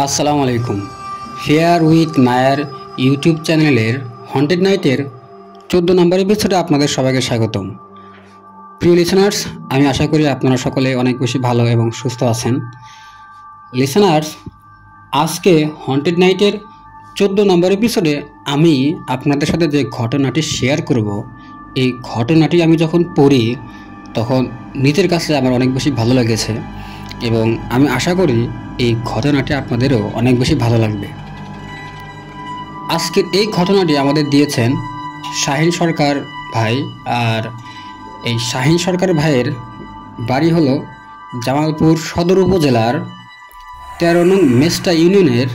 আসসালামু আলাইকুম। Fair with Nair YouTube চ্যানেলের হন্টেড নাইটের 14 নম্বর এপিসোডে আপনাদের সবাইকে স্বাগতম। প্রিয় লিসেনার্স, আমি আশা করি আপনারা সকলে অনেক বেশি ভালো এবং সুস্থ আছেন। লিসেনার্স, আজকে হন্টেড নাইটের 14 নম্বর এপিসোডে আমি আপনাদের সাথে যে ঘটনাটি শেয়ার করব, এই ঘটনাটি আমি যখন পড়ি তখন নিজের কাছে আমার অনেক বেশি ভালো লেগেছে এবং আমি আশা করি এই ঘটনাটি আপনাদেরও অনেক বেশি ভালো লাগবে। আজকের এই ঘটনাটি আমাদের দিয়েছেন শাহিন সরকার ভাই। আর এই শাহিন সরকার ভাইয়ের বাড়ি হলো জামালপুর সদর উপজেলার 13 নং মেস্টা ইউনিয়নের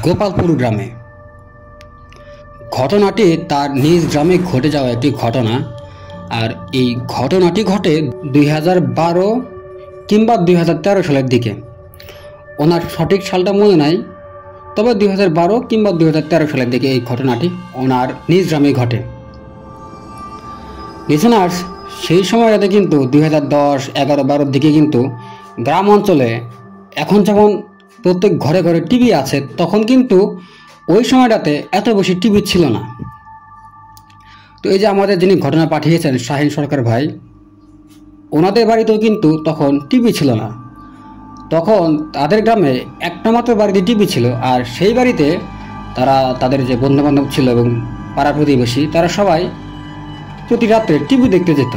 গোপালপুর গ্রামে। ঘটনাটি তার নিজ গ্রামে ঘটে যাওয়া একটি ঘটনা। আর এই ঘটনাটি ঘটে 2012 কিংবা 2013 সালের দিকে। ওনার সঠিক সালটা মনে নাই, তবে 2012 কিংবা 2013 সালের দিকে এই ঘটনাটি ওনার নিজ গ্রামে ঘটে। লিসেনার্স, সেই সময়টাতে কিন্তু 2010, 11, 12 দিকে কিন্তু গ্রাম অঞ্চলে এখন যেমন প্রত্যেক ঘরে ঘরে টিভি আছে, তখন কিন্তু ওই সময়টাতে এত বেশি টিভি ছিল না। তো এই যে আমাদের যিনি ঘটনা পাঠিয়েছেন শাহিন সরকার ভাই, ওনাদের বাড়িতেও কিন্তু তখন টিভি ছিল না। তখন তাদের গ্রামে একটা মাত্র বাড়িতে টিভি ছিল, আর সেই বাড়িতে তারা তাদের যে বন্ধুবান্ধব ছিল এবং পাড়া প্রতিবেশী, তারা সবাই প্রতি রাত্রে টিভি দেখতে যেত।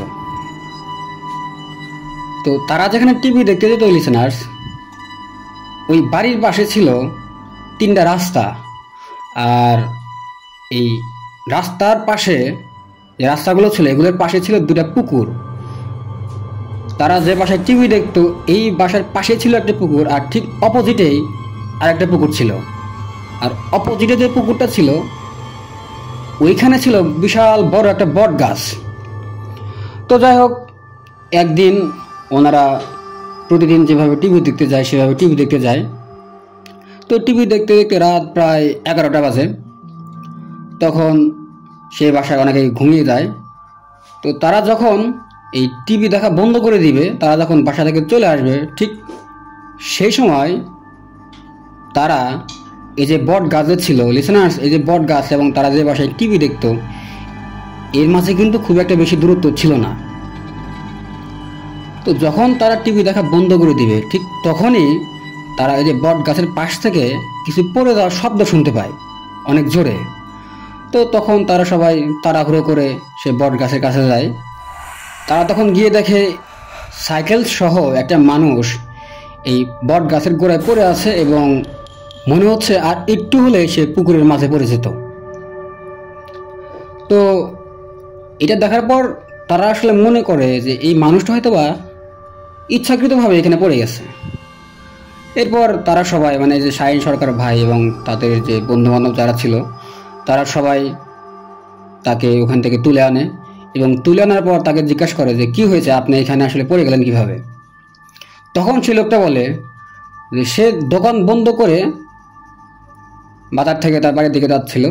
তো তারা যেখানে টিভি দেখতে যেত লিসেনার্স, ওই বাড়ির পাশে ছিল 3টা রাস্তা। আর এই রাস্তার পাশে যে রাস্তাগুলো ছিল, এগুলোর পাশে ছিল 2টা পুকুর। তারা যে বাসায় টিভি দেখতো, এই বাসার পাশে ছিল একটা পুকুর, আর ঠিক অপোজিটেই আরেকটা পুকুর ছিল। আর অপোজিটে যে পুকুরটা ছিল, ওইখানে ছিল বিশাল বড় একটা বট গাছ। তো যাই হোক, একদিন ওনারা প্রতিদিন যেভাবে টিভি দেখতে যায় সেভাবে টিভি দেখতে যায়। তো টিভি দেখতে দেখতে রাত প্রায় 11টা বাজে। তখন সেই বাসায় অনেকেই ঘুমিয়ে যায়। তো তারা যখন এই টিভি দেখা বন্ধ করে দিবে, তারা যখন বাসা থেকে চলে আসবে, ঠিক সেই সময় তারা এই যে বট গাছে ছিল লিসেনার্স, এই যে বট গাছ এবং তারা যে বাসায় টিভি দেখতো, এর মাঝে কিন্তু খুব একটা বেশি দূরত্ব ছিল না। তো যখন তারা টিভি দেখা বন্ধ করে দিবে, ঠিক তখনই তারা এই যে বট গাছের পাশ থেকে কিছু পড়ে যাওয়ার শব্দ শুনতে পায় অনেক জোরে। তো তখন তারা সবাই তাড়াহুড়ো করে সে বট গাছের কাছে যায়। তারা তখন গিয়ে দেখে সাইকেল সহ একটা মানুষ এই বট গাছের গোড়ায় পড়ে আছে এবং মনে হচ্ছে আর একটু হলে সে পুকুরের মাঝে পড়ে যেত। তো এটা দেখার পর তারা আসলে মনে করে যে এই মানুষটা হয়তো বা ইচ্ছাকৃতভাবে এখানে পড়ে গেছে। এরপর তারা সবাই, মানে যে শাহিন সরকার ভাই এবং তাদের যে বন্ধুবান্ধব যারা ছিল, তারা সবাই তাকে ওখান থেকে তুলে আনে এবং তুলে আনার পর তাকে জিজ্ঞাসা করে যে কি হয়েছে, আপনি এখানে আসলে পড়ে গেলেন কিভাবে। তখন সে লোকটা বলে যে সে দোকান বন্ধ করে বাজার থেকে তার বাড়ির দিকে যাচ্ছিল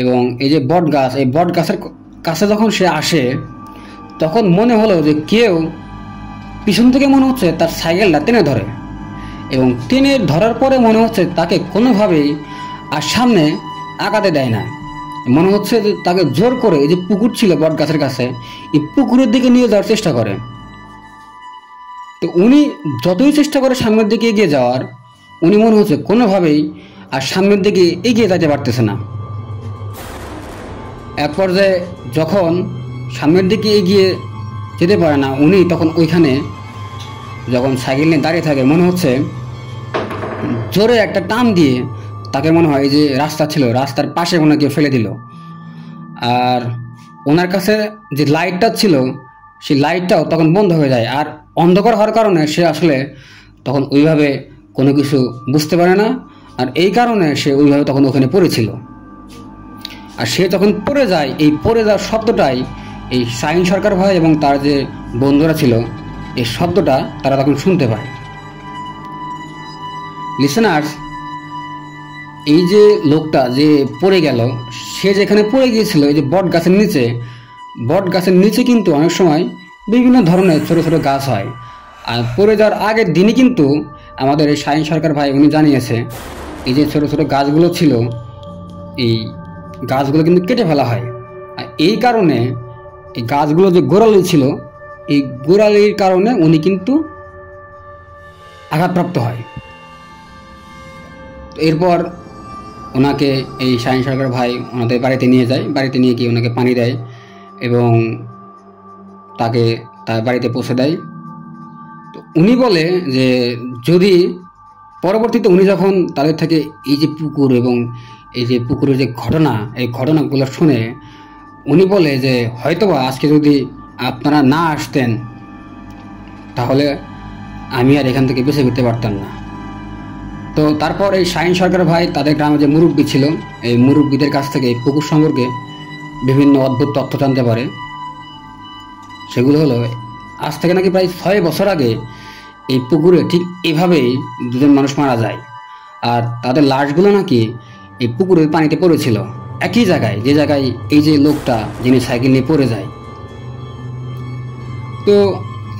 এবং এই যে বট গাছ, এই বট গাছের কাছে যখন সে আসে, তখন মনে হলো যে কেউ পিছন থেকে মনে হচ্ছে তার সাইকেলটা টেনে ধরে এবং টেনে ধরার পরে মনে হচ্ছে তাকে কোনোভাবেই আর সামনে আগাতে দেয় না। মনে হচ্ছে যে তাকে জোর করে এই যে পুকুর ছিল বট গাছের কাছে, এই পুকুরের দিকে নিয়ে যাওয়ার চেষ্টা করে। তো উনি যতই চেষ্টা করে সামনের দিকে এগিয়ে যাওয়ার, উনি মনে হচ্ছে কোনোভাবেই আর সামনের দিকে এগিয়ে যেতে পারতেছে না। এক পর্যায়ে যখন সামনের দিকে এগিয়ে যেতে পারে না, উনি তখন ওইখানে যখন সাইকেল নিয়ে দাঁড়িয়ে থাকে, মনে হচ্ছে জোরে একটা টান দিয়ে তাকে মনে হয় যে রাস্তা ছিল, রাস্তার পাশে কোনো কেউ ফেলে দিল। আর ওনার কাছে যে লাইটটা ছিল, সেই লাইটটাও তখন বন্ধ হয়ে যায়। আর অন্ধকার হওয়ার কারণে সে আসলে তখন ওইভাবে কোনো কিছু বুঝতে পারে না, আর এই কারণে সে ওইভাবে তখন ওখানে পড়েছিল। আর সে যখন পড়ে যায়, এই পড়ে যাওয়ার শব্দটাই এই শাহিন সরকার ভাই এবং তার যে বন্ধুরা ছিল, এই শব্দটা তারা তখন শুনতে পায়। লিসেনার্স, এই যে লোকটা যে পড়ে গেল, সে যেখানে পড়ে গিয়েছিল এই যে বট গাছের নিচে, বট গাছের নিচে কিন্তু অনেক সময় বিভিন্ন ধরনের ছোট ছোট গাছ হয়। আর পড়ে যাওয়ার আগের দিনই কিন্তু আমাদের এই শাহিন সরকার ভাই উনি জানিয়েছে এই যে ছোটো ছোটো গাছগুলো ছিল, এই গাছগুলো কিন্তু কেটে ফেলা হয়। আর এই কারণে এই গাছগুলো যে গোড়ালি ছিল, এই গোড়ালির কারণে উনি কিন্তু আঘাতপ্রাপ্ত হয়। এরপর ওনাকে এই শাহিন সরকার ভাই ওনাদের বাড়িতে নিয়ে যায়, বাড়িতে নিয়ে গিয়ে ওনাকে পানি দেয় এবং তাকে তার বাড়িতে পৌঁছে দেয়। তো উনি বলে যে যদি পরবর্তীতে উনি যখন তাদের থেকে এই যে পুকুর এবং এই যে পুকুরের যে ঘটনা, এই ঘটনাগুলো শুনে উনি বলে যে হয়তোবা আজকে যদি আপনারা না আসতেন তাহলে আমি আর এখান থেকে বেঁচে ফিরতে পারতাম না। তো তারপর এই শাহিন সরকার ভাই তাদের গ্রামে যে মুরব্বী ছিল, এই মুরব্বীদের কাছ থেকে এই পুকুর সম্পর্কে বিভিন্ন অদ্ভুত তথ্য জানতে পারে। সেগুলো হলো আজ থেকে নাকি প্রায় 6 বছর আগে এই পুকুরে ঠিক এভাবেই দুজন মানুষ মারা যায়, আর তাদের লাশগুলো নাকি এই পুকুরের পানিতে পড়েছিল একই জায়গায়, যে জায়গায় এই যে লোকটা যিনি সাইকেল নিয়ে পড়ে যায়। তো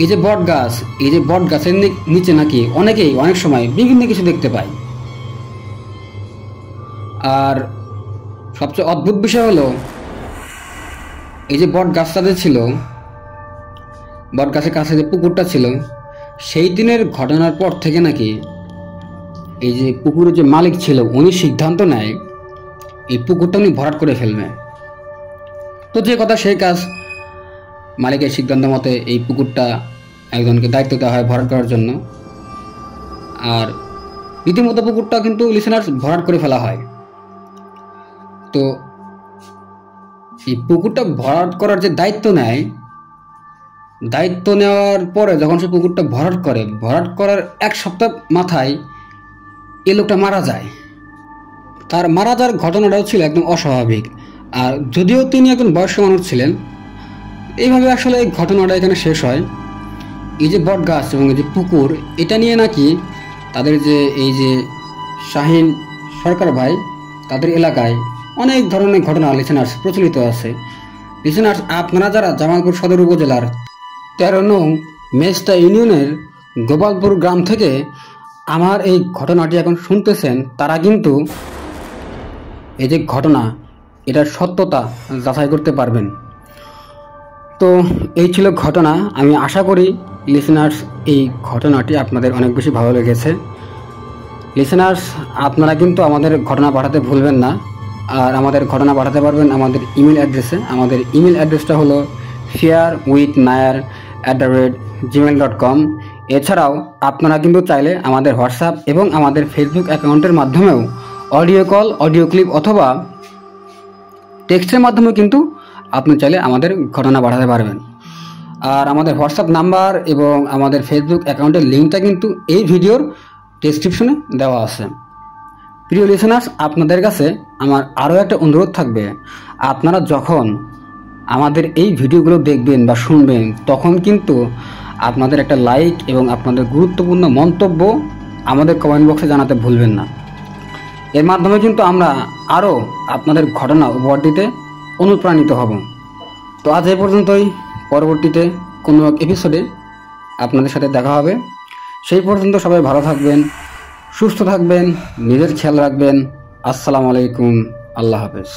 এই যে বট গাছ, এই যে বট গাছের নিচে নাকি অনেকেই অনেক সময় বিভিন্ন কিছু দেখতে পায়। আর সবচেয়ে অদ্ভুত বিষয় হলো এই যে বট গাছটা যে ছিল, বট গাছের কাছে যে পুকুরটা ছিল, সেই দিনের ঘটনার পর থেকে নাকি এই যে পুকুরের যে মালিক ছিল উনি সিদ্ধান্ত নেয় এই পুকুরটা উনি ভরাট করে ফেলবে। তো যে কথা সেই কাজ, মালিকের সিদ্ধান্ত মতে এই পুকুরটা একজনকে দায়িত্ব দেওয়া হয় ভরাট করার জন্য। আর রীতিমতো পুকুরটা কিন্তু লিসেনার্স ভরাট করে ফেলা হয়। তো এই পুকুরটা ভরাট করার যে দায়িত্ব নেয়, দায়িত্ব নেওয়ার পরে যখন সে পুকুরটা ভরাট করার 1 সপ্তাহ মাথায় এই লোকটা মারা যায়। তার মারা যাওয়ার ঘটনাটাও ছিল একদম অস্বাভাবিক। আর যদিও তিনি একজন বয়স্ক মানুষ ছিলেন, এইভাবে আসলে এই ঘটনাটা এখানে শেষ হয়। এই যে বট গাছ এবং এই যে পুকুর, এটা নিয়ে নাকি তাদের যে এই যে শাহিন সরকার ভাই তাদের এলাকায় অনেক ধরনের ঘটনা লিসেনার্স প্রচলিত আছে। লিসেনার্স, আপনারা যারা জামালপুর সদর উপজেলার 13 নং মেস্তা ইউনিয়নের গোপালপুর গ্রাম থেকে আমার এই ঘটনাটি এখন শুনতেছেন, তারা কিন্তু এই যে ঘটনা, এটার সত্যতা যাচাই করতে পারবেন। তো এই ছিল ঘটনা। আমি আশা করি লিসেনার্স এই ঘটনাটি আপনাদের অনেক বেশি ভালো লেগেছে। লিসেনার্স, আপনারা কিন্তু আমাদের ঘটনা পাঠাতে ভুলবেন না। আর আমাদের ঘটনা পাঠাতে পারবেন আমাদের ইমেল অ্যাড্রেসে। আমাদের ইমেল অ্যাড্রেসটা হলো fearwithnair@gmail.com। এছাড়াও আপনারা কিন্তু চাইলে আমাদের হোয়াটসঅ্যাপ এবং আমাদের ফেসবুক অ্যাকাউন্টের মাধ্যমেও অডিও কল, অডিও ক্লিপ অথবা টেক্সটের মাধ্যমেও কিন্তু আপনি চাইলে আমাদের ঘটনা পাঠাতে পারবেন। আর আমাদের হোয়াটসঅ্যাপ নাম্বার এবং আমাদের ফেসবুক অ্যাকাউন্টের লিঙ্কটা কিন্তু এই ভিডিওর ডেসক্রিপশনে দেওয়া আছে। প্রিয় লিসেনার্স, আপনাদের কাছে আমার আরও একটা অনুরোধ থাকবে, আপনারা যখন আমাদের এই ভিডিওগুলো দেখবেন বা শুনবেন তখন কিন্তু আপনাদের একটা লাইক এবং আপনাদের গুরুত্বপূর্ণ মন্তব্য আমাদের কমেন্ট বক্সে জানাতে ভুলবেন না। এর মাধ্যমে কিন্তু আমরা আরও আপনাদের ঘটনা উপহার দিতে অনুপ্রাণিত হব। তো আজ এই পর্যন্তই। পরবর্তীতে কোনো এক এপিসোডে আপনাদের সাথে দেখা হবে। সেই পর্যন্ত সবাই ভালো থাকবেন, সুস্থ থাকবেন, নিজের খেয়াল রাখবেন। আসসালামু আলাইকুম, আল্লাহ হাফেজ।